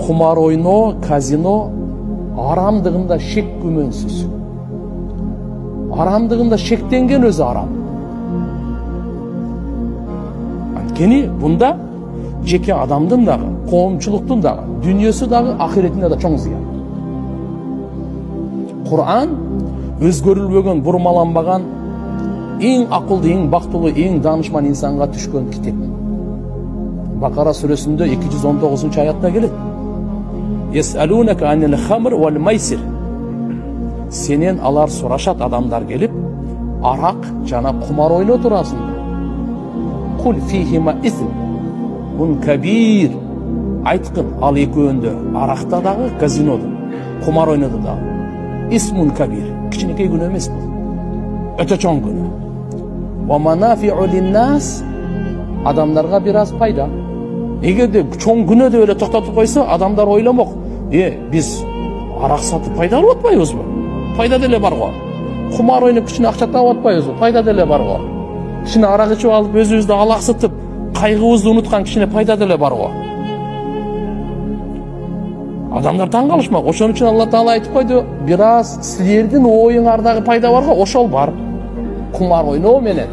Kumar oyno, казино арамдығында шек күмөнсүз. Арамдығында шектенген өзі арам. Анткени бунда жеке адамдын дагы, коомчулуктун дагы, дүнүйөсү дагы, ахиретине да чоң зыян. Кур'ан өзгөрүлбөгөн, бурмаланбаган, эң акылдуу, эң бактылуу, эң данышман инсанга түшкөн китеп. Бакара сүрөсүндө 219 аятта келет. Ясалунака анил хамр вал майсир. Сенен алар сурашат, адамдар келип, арак жана кумар ойно турасыңбы? Кул фихима исм бун кабир. Айткын, ал экөөндө, аракта дагы, казинода, кумар ойнодо дагы. Исмун кабир. Кичинекей күнөө эмес бул. Өтө чоң күнөө. Ва манафиу линнас, адамдарга бир аз пайда. Эгерде чоң күнөөдө эле токтотуп койсо, адамдар ойломок, биз арак сатып пайда алып атпайбызбы? Пайда деле бар го. Кумар ойноп кичине акча таап атпайбызбы? Пайда деле бар го. Кичине арак ичип алып, өзүбүздү алаксытып, кайгыбызды унуткан кичине пайда деле бар го. Адамдар таң калышмак. Ошон үчүн Алла Таала айтып койду, бир аз силердин оюңардагы пайда бар го, ошол бар. Кумар ойноо менен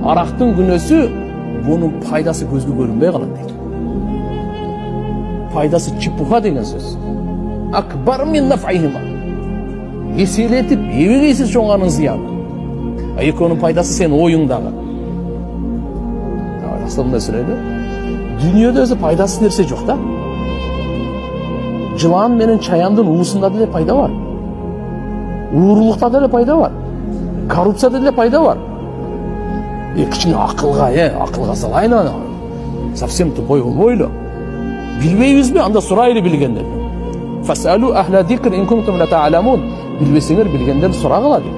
арактын күнөөсү, бунун пайдасы көзгө көрүнбөй калат дейт. Пайдасы чипуха деген сөз. Акбар мин нафайхима. Эселетип, эбегейсиз чоң анын зыяны. Экөөнүн пайдасы сен оюңдагы. Расында сүрөйбү? Дүнүйөдө өзү пайдасыз нерсе жок да. Жылан менен чаяндын уусунда деле пайда бар. Уурулукта деле пайда бар. Коррупцияда деле пайда бар. Кичине акылга салайын аны. Совсем тупой болбойлу. Билбейбизби? Анда сурайлы билгендерден. Фасалу ахла зикр ин кунтум ла та'ламун. Билбесеңер билгендерди сурагыла дейт.